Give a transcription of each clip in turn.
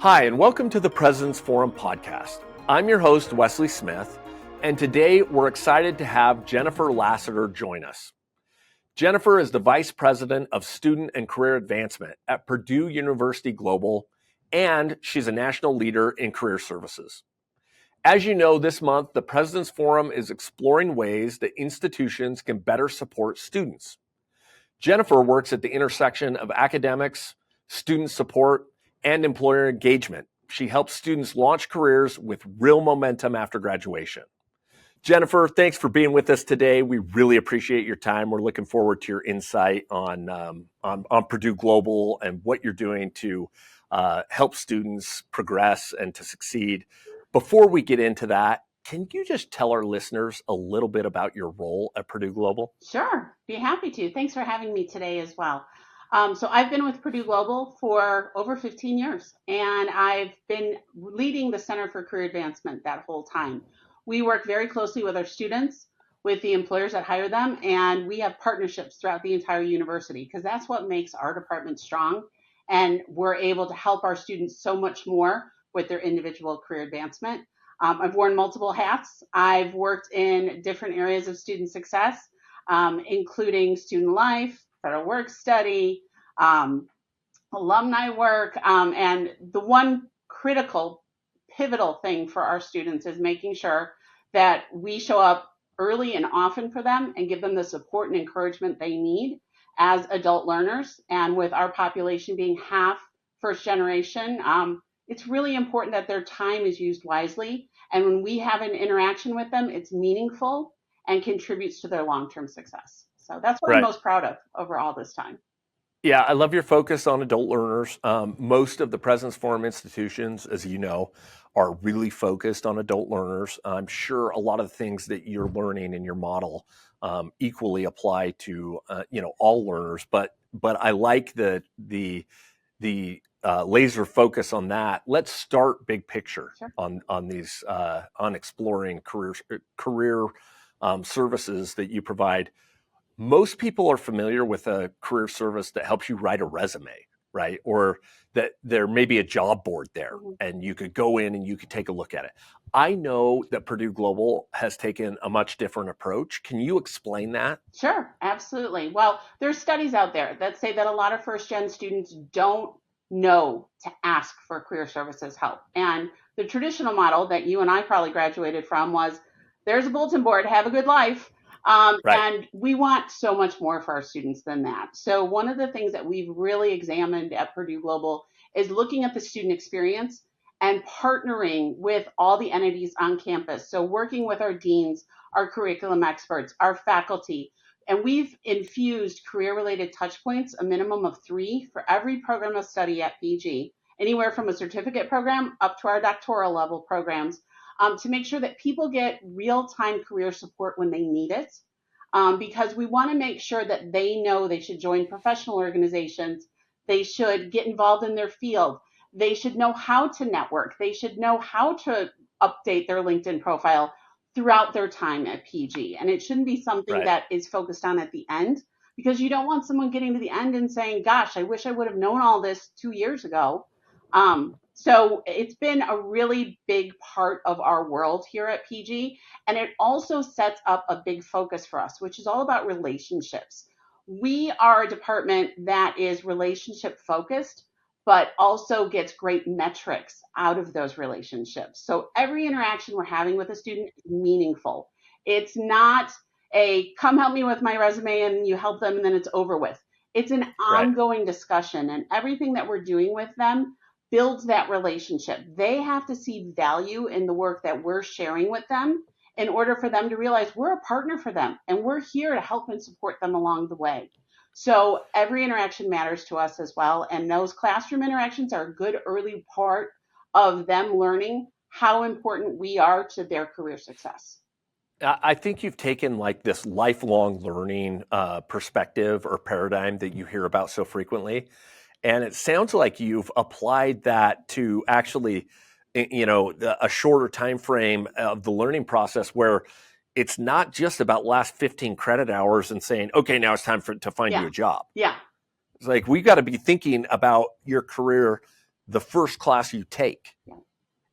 Hi, and welcome to the President's Forum podcast. I'm your host, Wesley Smith, and today we're excited to have Jennifer Lassiter join us. Jennifer is the Vice President of Student and Career Advancement at Purdue Global, and she's a national leader in career services. As you know, this month, the President's Forum is exploring ways that institutions can better support students. Jennifer works at the intersection of academics, student support, and employer engagement. She helps students launch careers with real momentum after graduation. Jennifer, thanks for being with us today. We really appreciate your time. We're looking forward to your insight on Purdue Global and what you're doing to help students progress and to succeed. Before we get into that, can you just tell our listeners a little bit about your role at Purdue Global? Sure, be happy to. Thanks for having me today as well. So I've been with Purdue Global for over 15 years, and I've been leading the Center for Career Advancement that whole time. We work very closely with our students, with the employers that hire them, and we have partnerships throughout the entire university because that's what makes our department strong, and we're able to help our students so much more with their individual career advancement. I've worn multiple hats. I've worked in different areas of student success, including student life, federal work study, alumni work, and the one critical, pivotal thing for our students is making sure that we show up early and often for them and give them the support and encouragement they need as adult learners. And with our population being half first generation, it's really important that their time is used wisely. And when we have an interaction with them, it's meaningful and contributes to their long-term success. So that's what I'm most proud of over all this time. Yeah, I love your focus on adult learners. Most of the President's Forum institutions, as you know, are really focused on adult learners. I'm sure a lot of the things that you're learning in your model equally apply to all learners. But I like the laser focus on that. Let's start big picture. Sure. on exploring career services that you provide. Most people are familiar with a career service that helps you write a resume, right? Or that there may be a job board there and you could go in and you could take a look at it. I know that Purdue Global has taken a much different approach. Can you explain that? Sure, absolutely. Well, there's studies out there that say that a lot of first-gen students don't know to ask for career services help. And the traditional model that you and I probably graduated from was, there's a bulletin board, have a good life. Right. And we want so much more for our students than that. So one of the things that we've really examined at Purdue Global is looking at the student experience and partnering with all the entities on campus. So working with our deans, our curriculum experts, our faculty, and we've infused career-related touch points, a minimum of 3 for every program of study at PG, anywhere from a certificate program up to our doctoral level programs, to make sure that people get real-time career support when they need it, because we want to make sure that they know they should join professional organizations, they should get involved in their field, they should know how to network, they should know how to update their LinkedIn profile throughout their time at PG. And it shouldn't be something that is focused on at the end, because you don't want someone getting to the end and saying, gosh, I wish I would have known all this 2 years ago. So it's been a really big part of our world here at PG, and it also sets up a big focus for us, which is all about relationships. We are a department that is relationship focused, but also gets great metrics out of those relationships. So every interaction we're having with a student is meaningful. It's not a come help me with my resume and you help them and then it's over with. It's an ongoing discussion, and everything that we're doing with them builds that relationship. They have to see value in the work that we're sharing with them in order for them to realize we're a partner for them and we're here to help and support them along the way. So every interaction matters to us as well. And those classroom interactions are a good early part of them learning how important we are to their career success. I think you've taken like this lifelong learning perspective or paradigm that you hear about so frequently. And it sounds like you've applied that to actually, a shorter time frame of the learning process where it's not just about last 15 credit hours and saying, okay, now it's time to find you a job. Yeah. It's like, we got to be thinking about your career the first class you take, Yeah.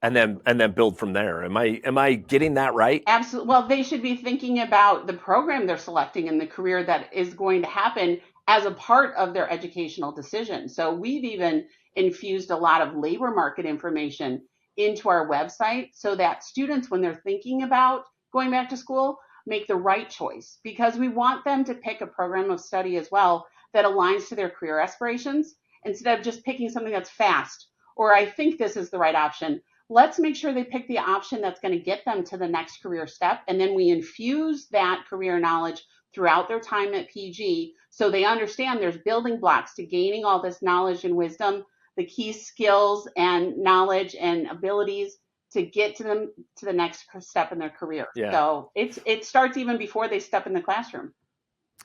and then build from there. Am I getting that right? Absolutely. Well, they should be thinking about the program they're selecting and the career that is going to happen as a part of their educational decision. So we've even infused a lot of labor market information into our website so that students, when they're thinking about going back to school, make the right choice, because we want them to pick a program of study as well that aligns to their career aspirations instead of just picking something that's fast, or I think this is the right option. Let's make sure they pick the option that's going to get them to the next career step. And then we infuse that career knowledge throughout their time at PG so they understand there's building blocks to gaining all this knowledge and wisdom, the key skills and knowledge and abilities to get to them to the next step in their career. Yeah. So it starts even before they step in the classroom.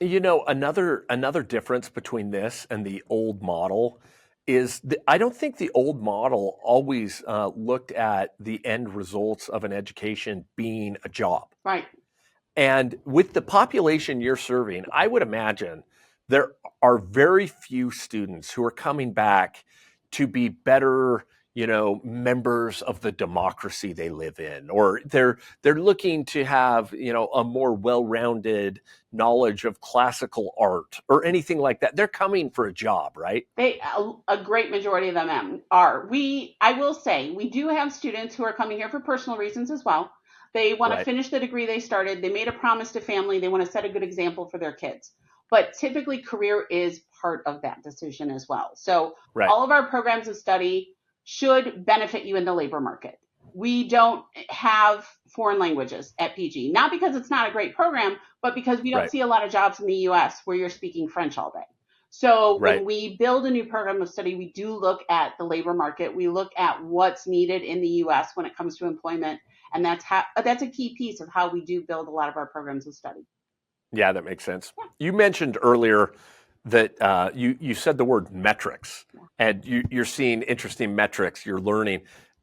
Another difference between this and the old model is I don't think the old model always looked at the end results of an education being a job. Right. And with the population you're serving, I would imagine there are very few students who are coming back to be better, members of the democracy they live in, or they're looking to have, a more well-rounded knowledge of classical art or anything like that. They're coming for a job, right? A great majority of them are. I will say, we do have students who are coming here for personal reasons as well. They want to finish the degree they started. They made a promise to family. They want to set a good example for their kids. But typically, career is part of that decision as well. So all of our programs of study should benefit you in the labor market. We don't have foreign languages at PG, not because it's not a great program, but because we don't see a lot of jobs in the US where you're speaking French all day. So when we build a new program of study, we do look at the labor market. We look at what's needed in the US when it comes to employment. And that's a key piece of how we do build a lot of our programs of study. Yeah, that makes sense. Yeah. You mentioned earlier that you said the word metrics, and you're seeing interesting metrics you're learning.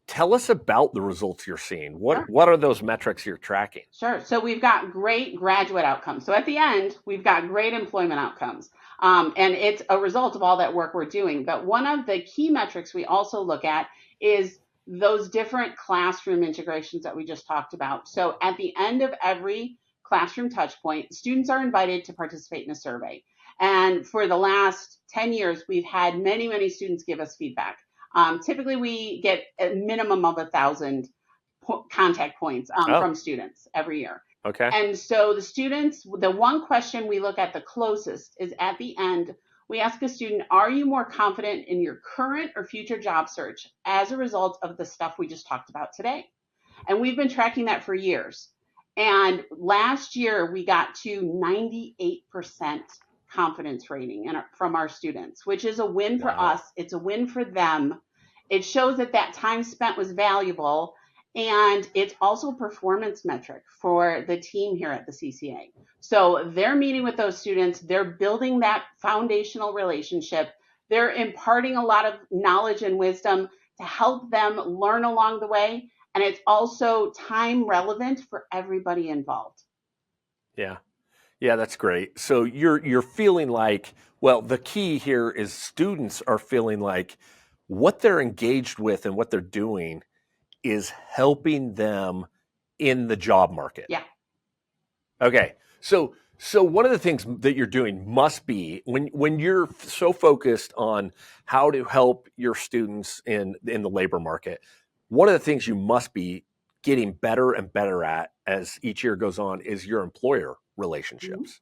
Tell us about the results you're seeing. What are those metrics you're tracking? Sure. So we've got great graduate outcomes. So at the end, we've got great employment outcomes. And it's a result of all that work we're doing. But one of the key metrics we also look at is those different classroom integrations that we just talked about. So at the end of every classroom touch point, students are invited to participate in a survey. And for the last 10 years, we've had many, many students give us feedback. Typically, we get a minimum of 1,000 contact points from students every year. Okay. And so the students, the one question we look at the closest is at the end, we ask a student, are you more confident in your current or future job search as a result of the stuff we just talked about today? And we've been tracking that for years. And last year, we got to 98% confidence rating from our students, which is a win for us. It's a win for them. It shows that time spent was valuable. And it's also a performance metric for the team here at the CCA. So they're meeting with those students. They're building that foundational relationship. They're imparting a lot of knowledge and wisdom to help them learn along the way. And it's also time relevant for everybody involved. Yeah. Yeah, that's great. So you're feeling like, well, the key here is students are feeling like what they're engaged with and what they're doing is helping them in the job market. Yeah. Okay. So one of the things that you're doing must be when you're so focused on how to help your students in the labor market, one of the things you must be getting better and better at as each year goes on is your employer relationships.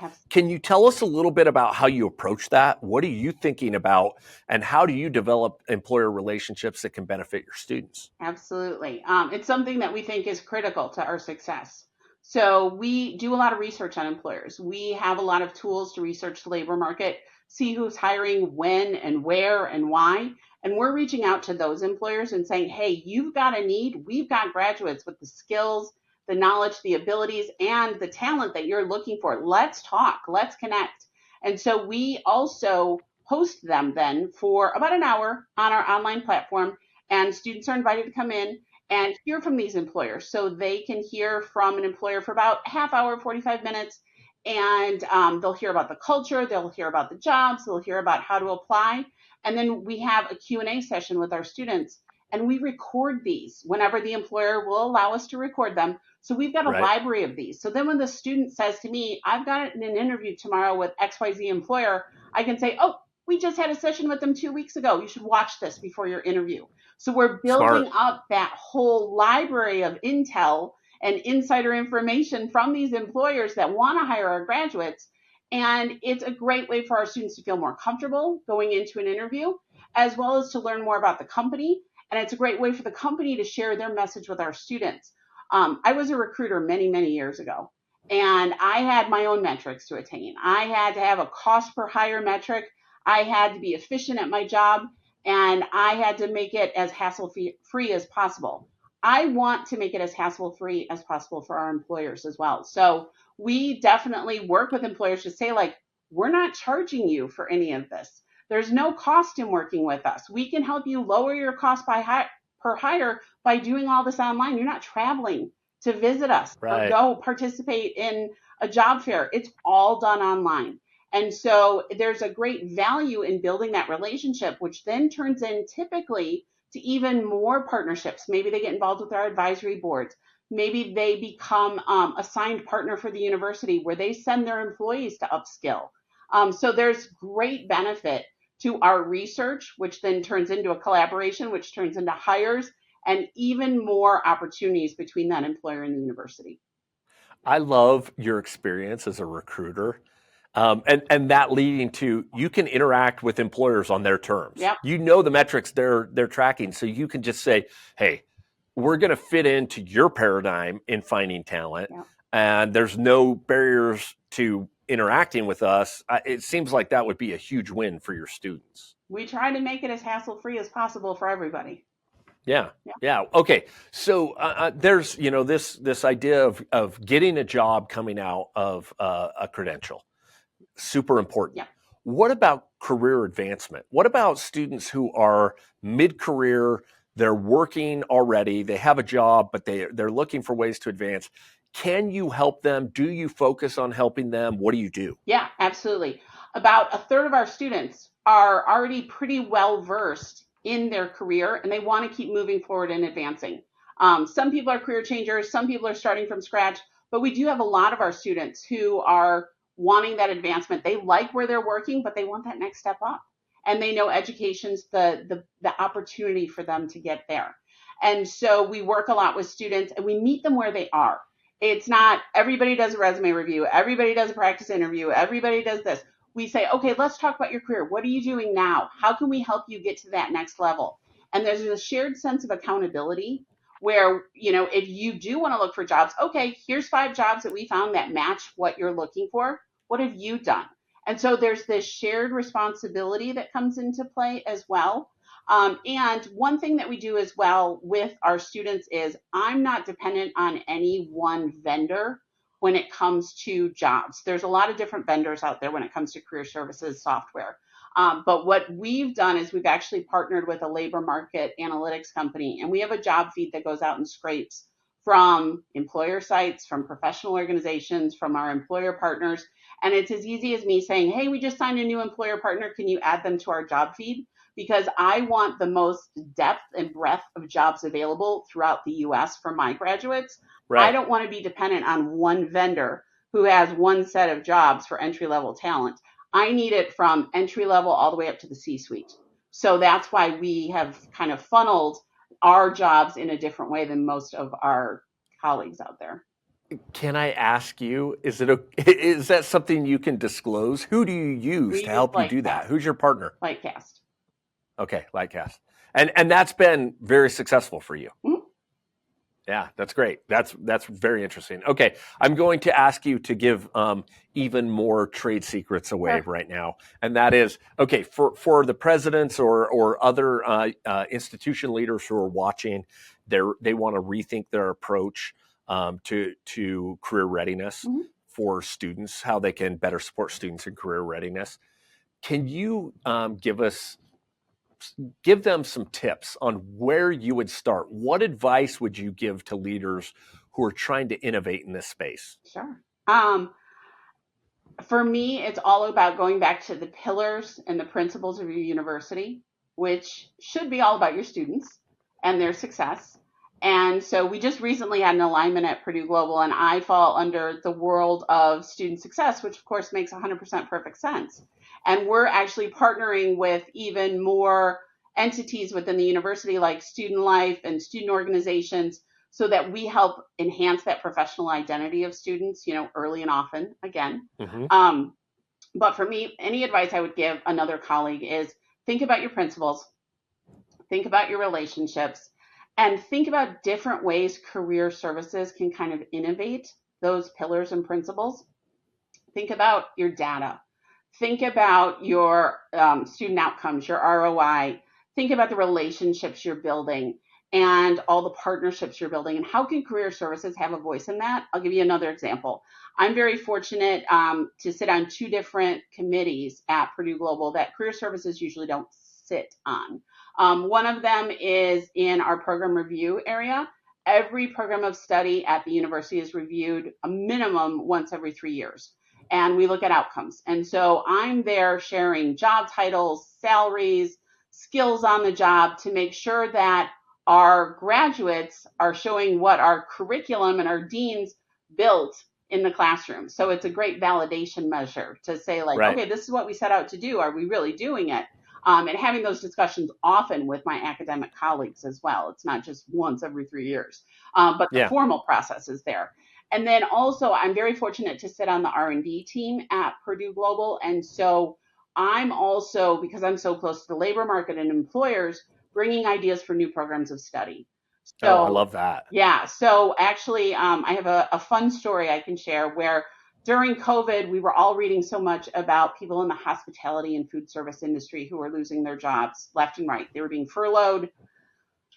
Mm-hmm. Can you tell us a little bit about how you approach that? What are you thinking about, and how do you develop employer relationships that can benefit your students? Absolutely. It's something that we think is critical to our success. So we do a lot of research on employers. We have a lot of tools to research the labor market, see who's hiring, when and where and why. And we're reaching out to those employers and saying, hey, you've got a need. We've got graduates with the skills, the knowledge, the abilities, and the talent that you're looking for. Let's talk. Let's connect. And so we also host them then for about an hour on our online platform. And students are invited to come in and hear from these employers. So they can hear from an employer for about half hour, 45 minutes, And they'll hear about the culture, they'll hear about the jobs, they'll hear about how to apply. And then we have a Q&A session with our students, and we record these whenever the employer will allow us to record them. So we've got a Right. library of these. So then when the student says to me, I've got an interview tomorrow with XYZ employer, I can say, oh, we just had a session with them 2 weeks ago. You should watch this before your interview. So we're building Smart. up that whole library of intel and insider information from these employers that want to hire our graduates. And it's a great way for our students to feel more comfortable going into an interview, as well as to learn more about the company. And it's a great way for the company to share their message with our students. I was a recruiter many, many years ago, and I had my own metrics to attain. I had to have a cost per hire metric. I had to be efficient at my job, and I had to make it as hassle-free as possible. I want to make it as hassle-free as possible for our employers as well. So we definitely work with employers to say, like, we're not charging you for any of this. There's no cost in working with us. We can help you lower your cost per hire by doing all this online. You're not traveling to visit us or Right. go participate in a job fair. It's all done online. And so there's a great value in building that relationship, which then turns in typically to even more partnerships. Maybe they get involved with our advisory boards. Maybe they become a signed partner for the university where they send their employees to upskill. So there's great benefit to our research, which then turns into a collaboration, which turns into hires and even more opportunities between that employer and the university. I love your experience as a recruiter. And that leading to you can interact with employers on their terms. Yep. You know the metrics they're tracking, so you can just say, "Hey, we're going to fit into your paradigm in finding talent, Yep. and there's no barriers to interacting with us." It seems like that would be a huge win for your students. We try to make it as hassle-free as possible for everybody. Yeah. Yep. Yeah. Okay. So there's this idea of getting a job coming out of a credential. Super important. Yeah. What about career advancement? What about students who are mid-career, they're working already, they have a job, but they're looking for ways to advance? Can you help them? Do you focus on helping them? What do you do? Yeah, absolutely. About a third of our students are already pretty well versed in their career and they want to keep moving forward and advancing. Some people are career changers, some people are starting from scratch, but we do have a lot of our students who are wanting that advancement. They like where they're working, but they want that next step up. And they know education's the opportunity for them to get there. And so we work a lot with students and we meet them where they are. It's not everybody does a resume review, everybody does a practice interview, everybody does this. We say, okay, let's talk about your career. What are you doing now? How can we help you get to that next level? And there's a shared sense of accountability where, if you do want to look for jobs, okay, here's 5 jobs that we found that match what you're looking for. What have you done? And so there's this shared responsibility that comes into play as well. And one thing that we do as well with our students is I'm not dependent on any one vendor when it comes to jobs. There's a lot of different vendors out there when it comes to career services software. But what we've done is we've actually partnered with a labor market analytics company, and we have a job feed that goes out and scrapes from employer sites, from professional organizations, from our employer partners. And it's as easy as me saying, hey, we just signed a new employer partner. Can you add them to our job feed? Because I want the most depth and breadth of jobs available throughout the US for my graduates. I Right. don't want to be dependent on one vendor who has one set of jobs for entry-level talent. I need it from entry level all the way up to the C-suite. So that's why we have kind of funneled our jobs in a different way than most of our colleagues out there. Can I ask you, is that something you can disclose? Who do you use We to use help you do that? Lightcast. Who's your partner? Lightcast. Okay, Lightcast. And that's been very successful for you. Mhm. Yeah, that's great. That's very interesting. Okay, I'm going to ask you to give even more trade secrets away Sure. right now, and that is okay for the presidents or other institution leaders who are watching. They want to rethink their approach to career readiness Mhm. for students, how they can better support students in career readiness. Can you give them some tips on where you would start? What advice would you give to leaders who are trying to innovate in this space? Sure. For me, it's all about going back to the pillars and the principles of your university, which should be all about your students and their success. And so we just recently had an alignment at Purdue Global, and I fall under the world of student success, which of course makes 100% perfect sense. And we're actually partnering with even more entities within the university, like Student Life and student organizations, so that we help enhance that professional identity of students, early and often again. But for me, any advice I would give another colleague is think about your principles, think about your relationships, and think about different ways career services can kind of innovate those pillars and principles. Think about your data. Think about your student outcomes, your ROI. Think about the relationships you're building and all the partnerships you're building. And how can career services have a voice in that? I'll give you another example. I'm very fortunate to sit on 2 different committees at Purdue Global that career services usually don't sit on. One of them is in our program review area. Every program of study at the university is reviewed a minimum once every 3 years. And we look at outcomes. And so I'm there sharing job titles, salaries, skills on the job to make sure that our graduates are showing what our curriculum and our deans built in the classroom. So it's a great validation measure to say okay, this is what we set out to do. Are we really doing it? And having those discussions often with my academic colleagues as well. It's not just once every 3 years, but the formal process is there. And then also, I'm very fortunate to sit on the R&D team at Purdue Global. And so I'm also, because I'm so close to the labor market and employers, bringing ideas for new programs of study. So, I love that. Yeah. So actually, I have a fun story I can share where during COVID, we were all reading so much about people in the hospitality and food service industry who were losing their jobs left and right. They were being furloughed.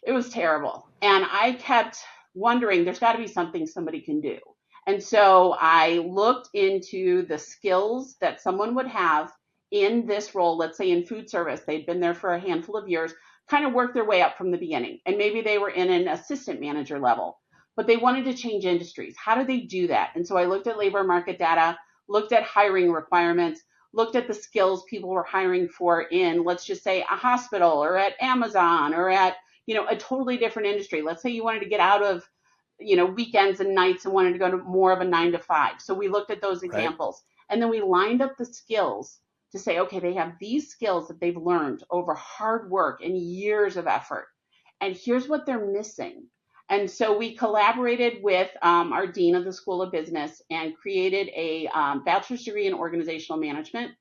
It was terrible. And I kept wondering, there's got to be something somebody can do. And so I looked into the skills that someone would have in this role, let's say in food service. They'd been there for a handful of years, kind of worked their way up from the beginning. And maybe they were in an assistant manager level, but they wanted to change industries. How do they do that? And so I looked at labor market data, looked at hiring requirements, looked at the skills people were hiring for in, let's just say, a hospital or at Amazon or at a totally different industry. Let's say you wanted to get out of, weekends and nights and wanted to go to more of a 9 to 5. So we looked at those examples, and then we lined up the skills to say, okay, they have these skills that they've learned over hard work and years of effort. And here's what they're missing. And so we collaborated with our dean of the School of Business and created a bachelor's degree in organizational management.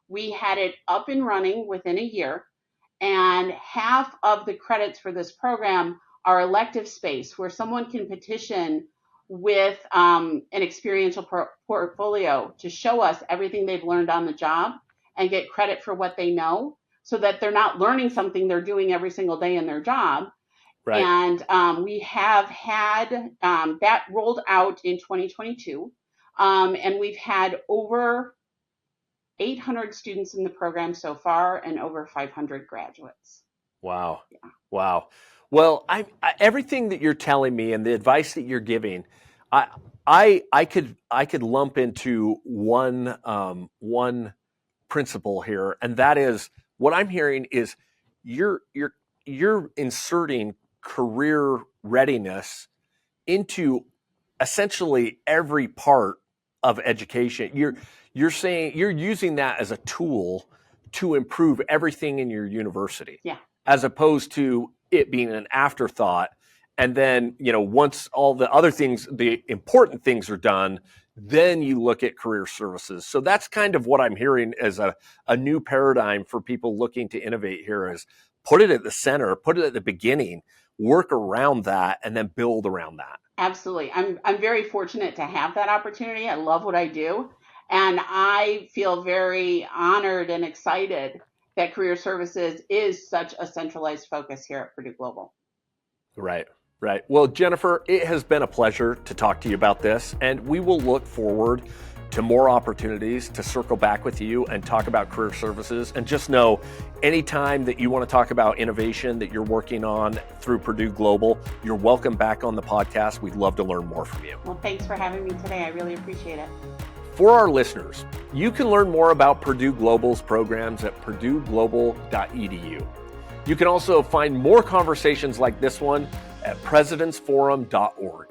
We had it up and running within a year. And half of the credits for this program are elective space where someone can petition with an experiential portfolio to show us everything they've learned on the job and get credit for what they know so that they're not learning something they're doing every single day in their job. Right. And we have had that rolled out in 2022. And we've had over 800 students in the program so far and over 500 graduates. Wow. Yeah. Wow. Well, I everything that you're telling me and the advice that you're giving, I could lump into one principle here, and that is what I'm hearing is you're inserting career readiness into essentially every part of education. You're saying you're using that as a tool to improve everything in your university, as opposed to it being an afterthought. And then, once all the other things, the important things are done, then you look at career services. So that's kind of what I'm hearing as a new paradigm for people looking to innovate here is put it at the center, put it at the beginning, work around that, and then build around that. Absolutely. I'm very fortunate to have that opportunity. I love what I do. And I feel very honored and excited that career services is such a centralized focus here at Purdue Global. Right. Well, Jennifer, it has been a pleasure to talk to you about this, and we will look forward to more opportunities to circle back with you and talk about career services. And just know, anytime that you want to talk about innovation that you're working on through Purdue Global, you're welcome back on the podcast. We'd love to learn more from you. Well, thanks for having me today. I really appreciate it. For our listeners, you can learn more about Purdue Global's programs at purdueglobal.edu. You can also find more conversations like this one at presidentsforum.org.